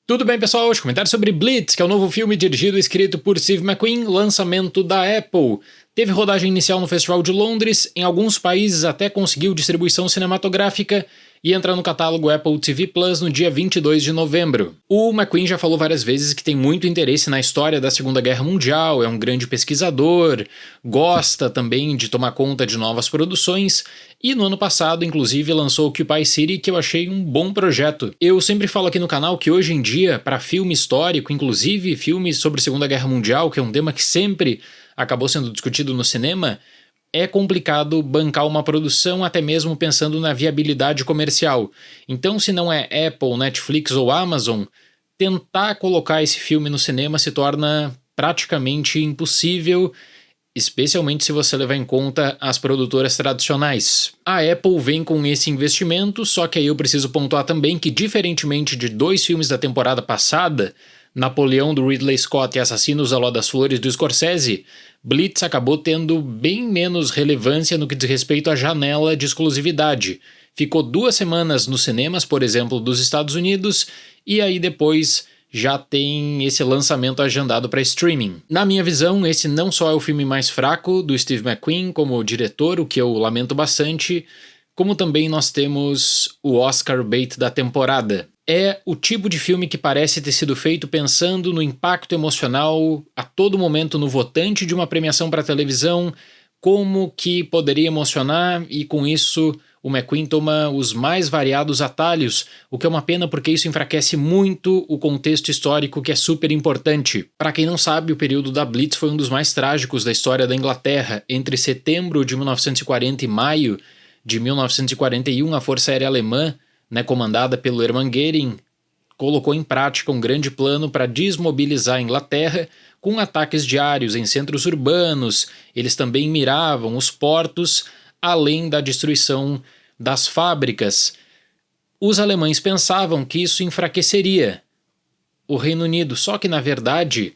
Tudo bem, pessoal? Hoje comentário sobre Blitz, que é o novo filme dirigido e escrito por Steve McQueen, lançamento da Apple. Teve rodagem inicial no Festival de Londres, em alguns países até conseguiu distribuição cinematográfica e entra no catálogo Apple TV Plus no dia 22 de novembro. O McQueen já falou várias vezes que tem muito interesse na história da Segunda Guerra Mundial, é um grande pesquisador, gosta também de tomar conta de novas produções e no ano passado, inclusive, lançou Occupy City, que eu achei um bom projeto. Eu sempre falo aqui no canal que hoje em dia, para filme histórico, inclusive filmes sobre a Segunda Guerra Mundial, que é um tema que sempre acabou sendo discutido no cinema, é complicado bancar uma produção até mesmo pensando na viabilidade comercial. Então, se não é Apple, Netflix ou Amazon, tentar colocar esse filme no cinema se torna praticamente impossível, especialmente se você levar em conta as produtoras tradicionais. A Apple vem com esse investimento, só que aí eu preciso pontuar também que, diferentemente de dois filmes da temporada passada, Napoleão do Ridley Scott e Assassinos da Lua das Flores do Scorsese, Blitz acabou tendo bem menos relevância no que diz respeito à janela de exclusividade. Ficou 2 semanas nos cinemas, por exemplo, dos Estados Unidos, e aí depois já tem esse lançamento agendado para streaming. Na minha visão, esse não só é o filme mais fraco do Steve McQueen como diretor, o que eu lamento bastante, como também nós temos o Oscar bait da temporada. É o tipo de filme que parece ter sido feito pensando no impacto emocional a todo momento no votante de uma premiação para televisão, como que poderia emocionar, e com isso o McQueen toma os mais variados atalhos, o que é uma pena porque isso enfraquece muito o contexto histórico, que é super importante. Para quem não sabe, o período da Blitz foi um dos mais trágicos da história da Inglaterra. Entre setembro de 1940 e maio de 1941, a Força Aérea Alemã, comandada pelo Hermann Göring, colocou em prática um grande plano para desmobilizar a Inglaterra com ataques diários em centros urbanos. Eles também miravam os portos, além da destruição das fábricas. Os alemães pensavam que isso enfraqueceria o Reino Unido, só que, na verdade,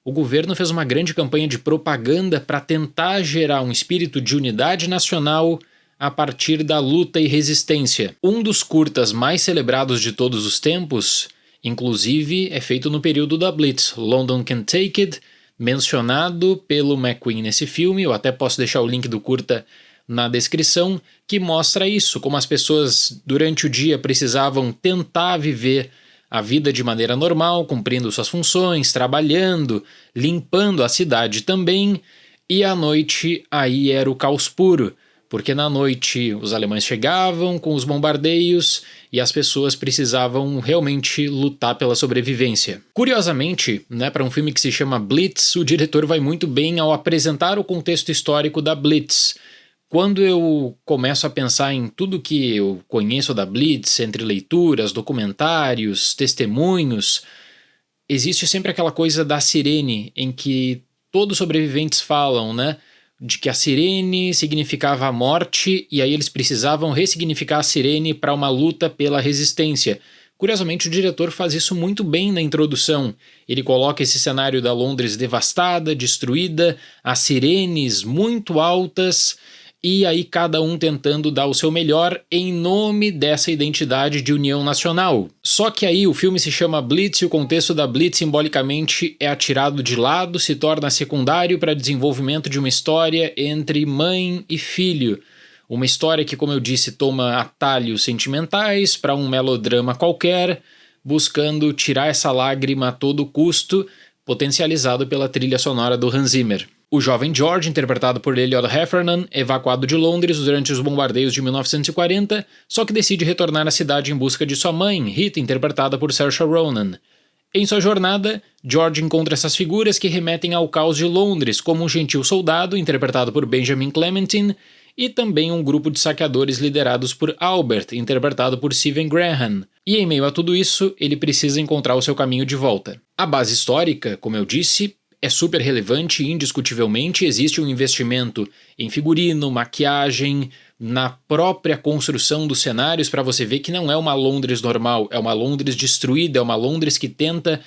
o governo fez uma grande campanha de propaganda para tentar gerar um espírito de unidade nacional a partir da luta e resistência. Um dos curtas mais celebrados de todos os tempos, inclusive, é feito no período da Blitz, London Can Take It, mencionado pelo McQueen nesse filme. Eu até posso deixar o link do curta na descrição, que mostra isso, como as pessoas durante o dia precisavam tentar viver a vida de maneira normal, cumprindo suas funções, trabalhando, limpando a cidade também, e à noite aí era o caos puro, porque na noite os alemães chegavam com os bombardeios e as pessoas precisavam realmente lutar pela sobrevivência. Curiosamente, para um filme que se chama Blitz, o diretor vai muito bem ao apresentar o contexto histórico da Blitz. Quando eu começo a pensar em tudo que eu conheço da Blitz, entre leituras, documentários, testemunhos, existe sempre aquela coisa da sirene, em que todos os sobreviventes falam, de que a sirene significava a morte, e aí eles precisavam ressignificar a sirene para uma luta pela resistência. Curiosamente, o diretor faz isso muito bem na introdução. Ele coloca esse cenário da Londres devastada, destruída, as sirenes muito altas, e aí cada um tentando dar o seu melhor em nome dessa identidade de união nacional. Só que aí o filme se chama Blitz e o contexto da Blitz simbolicamente é atirado de lado, se torna secundário para desenvolvimento de uma história entre mãe e filho. Uma história que, como eu disse, toma atalhos sentimentais para um melodrama qualquer, buscando tirar essa lágrima a todo custo, potencializado pela trilha sonora do Hans Zimmer. O jovem George, interpretado por Elliot Heffernan, é evacuado de Londres durante os bombardeios de 1940, só que decide retornar à cidade em busca de sua mãe, Rita, interpretada por Saoirse Ronan. Em sua jornada, George encontra essas figuras que remetem ao caos de Londres, como um gentil soldado, interpretado por Benjamin Clementine, e também um grupo de saqueadores liderados por Albert, interpretado por Stephen Graham. E em meio a tudo isso, ele precisa encontrar o seu caminho de volta. A base histórica, como eu disse, é super relevante e indiscutivelmente existe um investimento em figurino, maquiagem, na própria construção dos cenários, para você ver que não é uma Londres normal, é uma Londres destruída, é uma Londres que tenta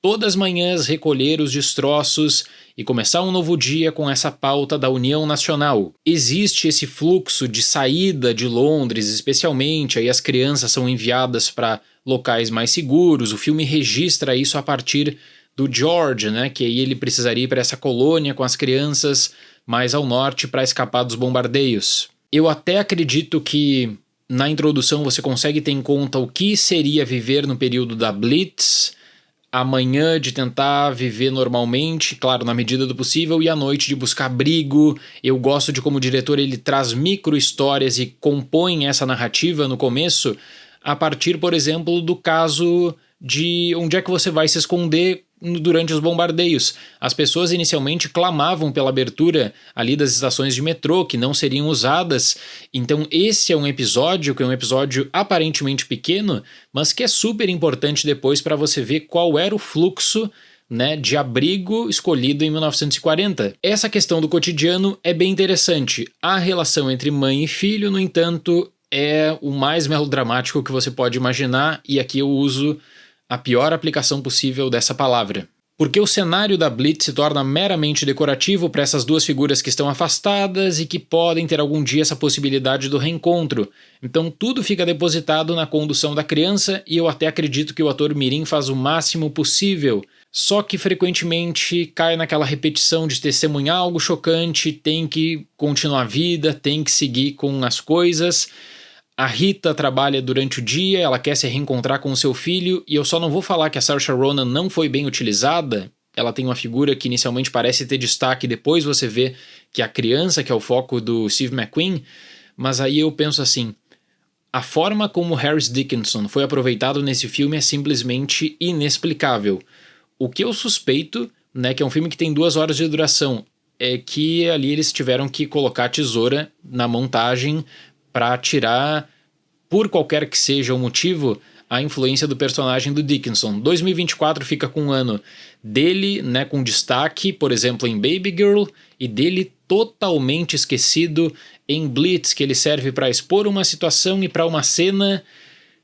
todas as manhãs recolher os destroços e começar um novo dia com essa pauta da união nacional. Existe esse fluxo de saída de Londres, especialmente aí as crianças são enviadas para locais mais seguros. O filme registra isso a partir do George, né, que aí ele precisaria ir para essa colônia com as crianças mais ao norte para escapar dos bombardeios. Eu até acredito que na introdução você consegue ter em conta o que seria viver no período da Blitz, a manhã de tentar viver normalmente, claro, na medida do possível, e a noite de buscar abrigo. Eu gosto de como o diretor ele traz micro-histórias e compõe essa narrativa no começo a partir, por exemplo, do caso de onde é que você vai se esconder durante os bombardeios. As pessoas inicialmente clamavam pela abertura ali das estações de metrô, que não seriam usadas. Então esse é um episódio que é um episódio aparentemente pequeno, mas que é super importante depois para você ver qual era o fluxo, né, de abrigo escolhido em 1940. Essa questão do cotidiano é bem interessante. A relação entre mãe e filho, no entanto, é o mais melodramático que você pode imaginar, e aqui eu uso a pior aplicação possível dessa palavra. Porque o cenário da Blitz se torna meramente decorativo para essas duas figuras que estão afastadas e que podem ter algum dia essa possibilidade do reencontro. Então tudo fica depositado na condução da criança, e eu até acredito que o ator mirim faz o máximo possível. Só que frequentemente cai naquela repetição de testemunhar algo chocante, tem que continuar a vida, tem que seguir com as coisas. A Rita trabalha durante o dia, ela quer se reencontrar com o seu filho, e eu só não vou falar que a Saoirse Ronan não foi bem utilizada. Ela tem uma figura que inicialmente parece ter destaque, depois você vê que é a criança que é o foco do Steve McQueen, mas aí eu penso assim, a forma como Harris Dickinson foi aproveitado nesse filme é simplesmente inexplicável. O que eu suspeito, né, que é um filme que tem 2 horas de duração, é que ali eles tiveram que colocar a tesoura na montagem para tirar, por qualquer que seja o motivo, a influência do personagem do Dickinson. 2024 fica com um ano dele, né, com destaque, por exemplo, em Baby Girl, e dele totalmente esquecido em Blitz, que ele serve para expor uma situação e para uma cena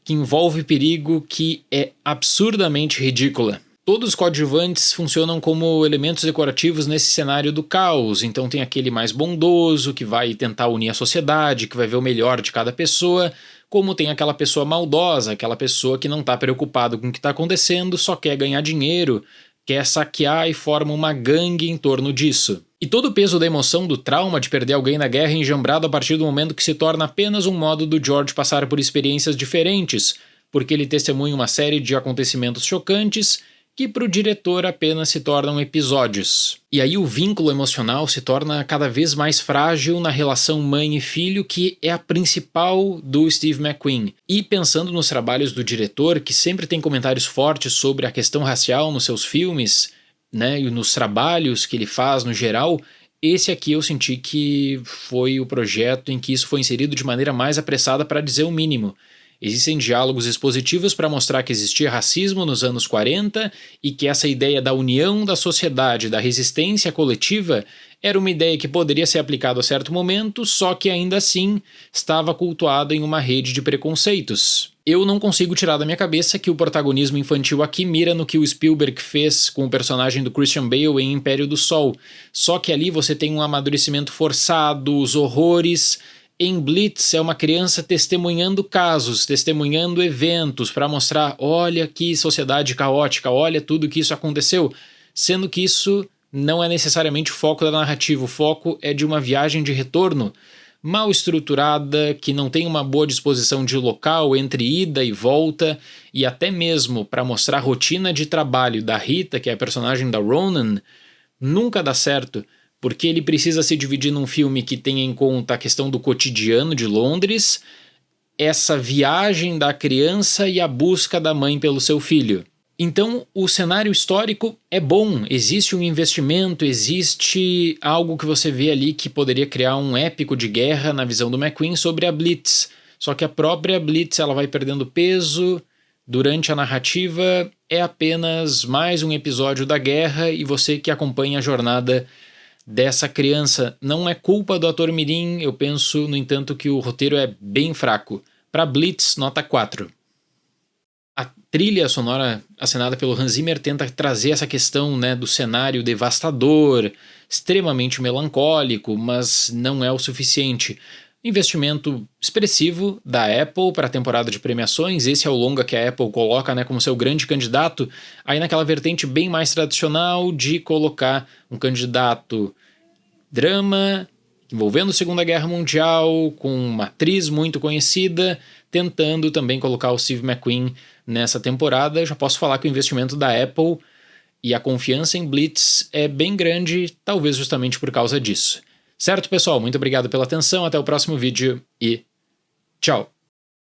que envolve perigo que é absurdamente ridícula. Todos os coadjuvantes funcionam como elementos decorativos nesse cenário do caos, então tem aquele mais bondoso que vai tentar unir a sociedade, que vai ver o melhor de cada pessoa, como tem aquela pessoa maldosa, aquela pessoa que não está preocupado com o que está acontecendo, só quer ganhar dinheiro, quer saquear e forma uma gangue em torno disso. E todo o peso da emoção do trauma de perder alguém na guerra é enjambrado a partir do momento que se torna apenas um modo do George passar por experiências diferentes, porque ele testemunha uma série de acontecimentos chocantes que para o diretor apenas se tornam episódios. E aí o vínculo emocional se torna cada vez mais frágil na relação mãe e filho, que é a principal do Steve McQueen. E pensando nos trabalhos do diretor, que sempre tem comentários fortes sobre a questão racial nos seus filmes, né, e nos trabalhos que ele faz no geral, esse aqui eu senti que foi o projeto em que isso foi inserido de maneira mais apressada, para dizer o mínimo. Existem diálogos expositivos para mostrar que existia racismo nos anos 40 e que essa ideia da união da sociedade, da resistência coletiva, era uma ideia que poderia ser aplicada a certo momento, só que ainda assim estava cultuada em uma rede de preconceitos. Eu não consigo tirar da minha cabeça que o protagonismo infantil aqui mira no que o Spielberg fez com o personagem do Christian Bale em Império do Sol, só que ali você tem um amadurecimento forçado, os horrores. Em Blitz é uma criança testemunhando casos, testemunhando eventos para mostrar, olha que sociedade caótica, olha tudo que isso aconteceu, sendo que isso não é necessariamente o foco da narrativa, o foco é de uma viagem de retorno mal estruturada, que não tem uma boa disposição de local entre ida e volta, e até mesmo para mostrar a rotina de trabalho da Rita, que é a personagem da Ronan, nunca dá certo. Porque ele precisa se dividir num filme que tenha em conta a questão do cotidiano de Londres, essa viagem da criança e a busca da mãe pelo seu filho. Então, o cenário histórico é bom, existe um investimento, existe algo que você vê ali que poderia criar um épico de guerra na visão do McQueen sobre a Blitz. Só que a própria Blitz ela vai perdendo peso durante a narrativa, é apenas mais um episódio da guerra e você que acompanha a jornada dessa criança. Não é culpa do ator mirim, eu penso, no entanto, que o roteiro é bem fraco. Para Blitz, nota 4. A trilha sonora assinada pelo Hans Zimmer tenta trazer essa questão, né, do cenário devastador, extremamente melancólico, mas não é o suficiente. Investimento expressivo da Apple para a temporada de premiações. Esse é o longa que a Apple coloca, né, como seu grande candidato, aí naquela vertente bem mais tradicional de colocar um candidato drama envolvendo a Segunda Guerra Mundial, com uma atriz muito conhecida, tentando também colocar o Steve McQueen nessa temporada. Eu já posso falar que o investimento da Apple e a confiança em Blitz é bem grande, talvez justamente por causa disso. Certo, pessoal? Muito obrigado pela atenção, até o próximo vídeo e tchau!